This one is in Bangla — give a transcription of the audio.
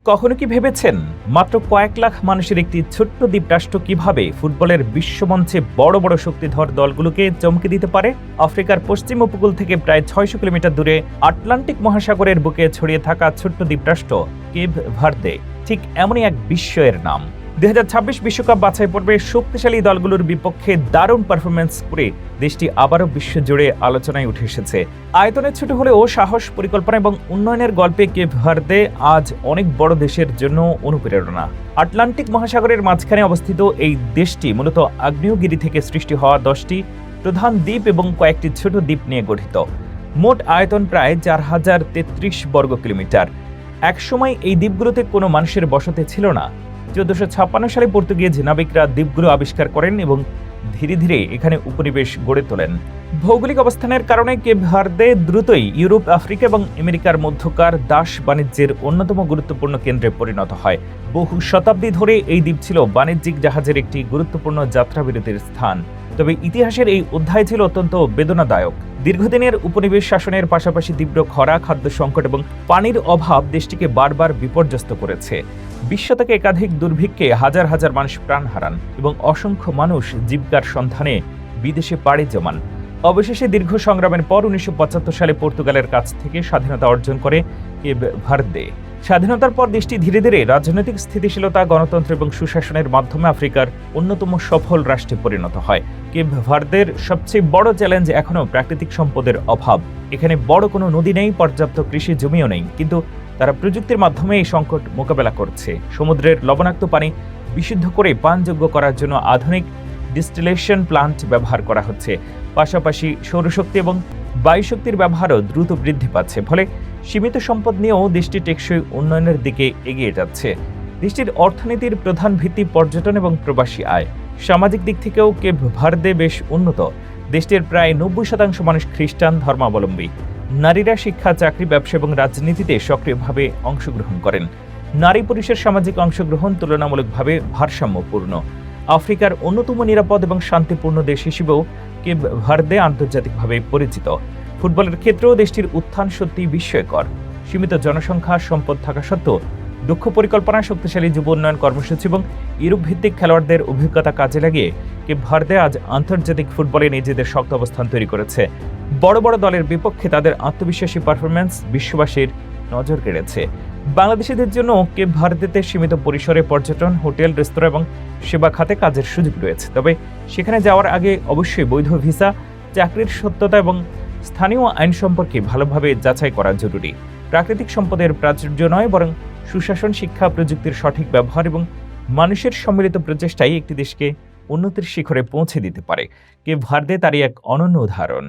কখনো কি ভেবেছেন মাত্র কয়েক লাখ মানুষের একটি ছোট্ট দ্বীপরাষ্ট্র কিভাবে ফুটবলের বিশ্বমঞ্চে বড় বড় শক্তিধর দলগুলোকে চমকে দিতে পারে? আফ্রিকার পশ্চিম উপকূল থেকে প্রায় ৬০০ কিলোমিটার দূরে আটলান্টিক মহাসাগরের বুকে ছড়িয়ে থাকা ছোট্ট দ্বীপরাষ্ট্র কেপ ভার্দে ঠিক এমনই এক বিস্ময়ের নাম। ২০২৬ বিশ্বকাপ বাছাই পর্বে শক্তিশালী দলগুলোর বিপক্ষে দারুণ পারফরমেন্স করে দেশটি আবারও বিশ্বজুড়ে আলোচনায় উঠে এসেছে। আয়তনে ছোট হলেও সাহস, পরিকল্পনা এবং উন্নয়নের গল্পে কেপ ভার্দে আজ অনেক বড় দেশের জন্য অনুপ্রেরণা। আটলান্টিক মহাসাগরের মাঝখানে অবস্থিত এই দেশটি মূলত আগ্নেয়গিরি থেকে সৃষ্টি হওয়া ১০টি প্রধান দ্বীপ এবং কয়েকটি ছোট দ্বীপ নিয়ে গঠিত। মোট আয়তন প্রায় ৪,০৩৩ বর্গ কিলোমিটার। একসময় এই দ্বীপগুলোতে কোনো মানুষের বসতি ছিল না। ১৪৫৬ সালে পর্তুগিজ নাবিকরা দ্বীপগুলো আবিষ্কার করেন এবং ধীরে ধীরে এখানে উপনিবেশ গড়ে তোলেন। ভৌগোলিক অবস্থানের কারণে কেপ ভার্দে দ্রুতই ইউরোপ, আফ্রিকা এবং আমেরিকার মধ্যকার দাস বাণিজ্যের অন্যতম গুরুত্বপূর্ণ কেন্দ্রে পরিণত হয়। বহু শতাব্দী ধরে এই দ্বীপ ছিল বাণিজ্যিক জাহাজের একটি গুরুত্বপূর্ণ যাত্রাবিরতির স্থান। তবে ইতিহাসের এই অধ্যায় ছিল অত্যন্ত বেদনাদায়ক। দীর্ঘদিনের উপনিবেশ শাসনের পাশাপাশি তীব্র খরা, খাদ্য সংকট এবং পানির অভাব দেশটিকে বারবার বিপর্যস্ত করেছে। ২০ শতকে একাধিক দুর্ভিক্ষে হাজার হাজার মানুষ প্রাণ হারান এবং অসংখ্য মানুষ জীবিকার সন্ধানে বিদেশে পাড়ি জমান। অবশেষে দীর্ঘ সংগ্রামের পর ১৯৭৫ সালে পর্তুগালের কাছ থেকে স্বাধীনতা অর্জন করে কেপ ভার্দে। স্বাধীনতার পর দেশটি ধীরে ধীরে রাজনৈতিক স্থিতিশীলতা, গণতন্ত্র এবং সুশাসনের মাধ্যমে আফ্রিকার অন্যতম সফল রাষ্ট্রে পরিণত হয়। কেপ ভার্দের সবচেয়ে বড় চ্যালেঞ্জ এখনও প্রাকৃতিক সম্পদের অভাব। এখানে বড় কোনো নদী নেই, পর্যাপ্ত কৃষি জমিও নেই, কিন্তু তারা প্রযুক্তির মাধ্যমে এই সংকট মোকাবেলা করছে। সমুদ্রের লবণাক্ত পানি বিশুদ্ধ করে পানযোগ্য করার জন্য আধুনিক ডিস্টিলেশন প্লান্ট ব্যবহার করা হচ্ছে। পাশাপাশি সৌরশক্তি এবং বায়ুশক্তির ব্যবহারও দ্রুত বৃদ্ধি পাচ্ছে। ফলে সীমিত সম্পদ নিয়েও দেশটি টেকসই উন্নয়নের দিকে এগিয়ে যাচ্ছে। দেশটির অর্থনীতির প্রধান ভিত্তি পর্যটন এবং প্রবাসী আয়। সামাজিক দিক থেকেও কেপ ভার্দে বেশ উন্নত। দেশটির প্রায় ৯০% মানুষ খ্রিস্টান ধর্মাবলম্বী। নারীরা শিক্ষা, চাকরি, ব্যবসা এবং রাজনীতিতে সক্রিয়ভাবে অংশগ্রহণ করেন। নারী পুরুষের সামাজিক অংশগ্রহণ তুলনামূলকভাবে ভারসাম্যপূর্ণ। আফ্রিকার অন্যতম নিরাপদ এবং শান্তিপূর্ণ দেশ হিসেবেও কেপ ভার্দে আন্তর্জাতিকভাবে পরিচিত। ফুটবলের ক্ষেত্রেও দেশটির উত্থান সত্যি বিস্ময়কর। সীমিত জনসংখ্যা, সম্পদ থাকা সত্ত্বেও দক্ষ পরিকল্পনা, শক্তিশালী যুব উন্নয়ন কর্মসূচি এবং ইউরোপ ভিত্তিক খেলোয়াড়দের অভিজ্ঞতা কাজে লাগিয়ে কেপ ভার্দে আজ আন্তর্জাতিক ফুটবলে নিজেদের শক্ত অবস্থান তৈরি করেছে। বড় বড় দলের বিপক্ষে তাদের আত্মবিশ্বাসী পারফরম্যান্স বিশ্ববাসীর নজর কেড়েছে। বাংলাদেশিদের জন্য কেপ ভার্দেতে সীমিত পরিসরে পর্যটন, হোটেল, রেস্তোরাঁ এবং সেবা খাতে কাজের সুযোগ রয়েছে। তবে সেখানে যাওয়ার আগে অবশ্যই বৈধ ভিসা, চাকরির সত্যতা এবং স্থানীয় আইন সম্পর্কে ভালোভাবে যাচাই করা জরুরি। প্রাকৃতিক সম্পদের প্রাচুর্য নয়, বরং সুশাসন, শিক্ষা, প্রযুক্তির সঠিক ব্যবহার এবং মানুষের সম্মিলিত প্রচেষ্টাই একটি দেশকে উন্নতির শিখরে পৌঁছে দিতে পারে। কেপ ভার্দে তারই এক অনন্য উদাহরণ।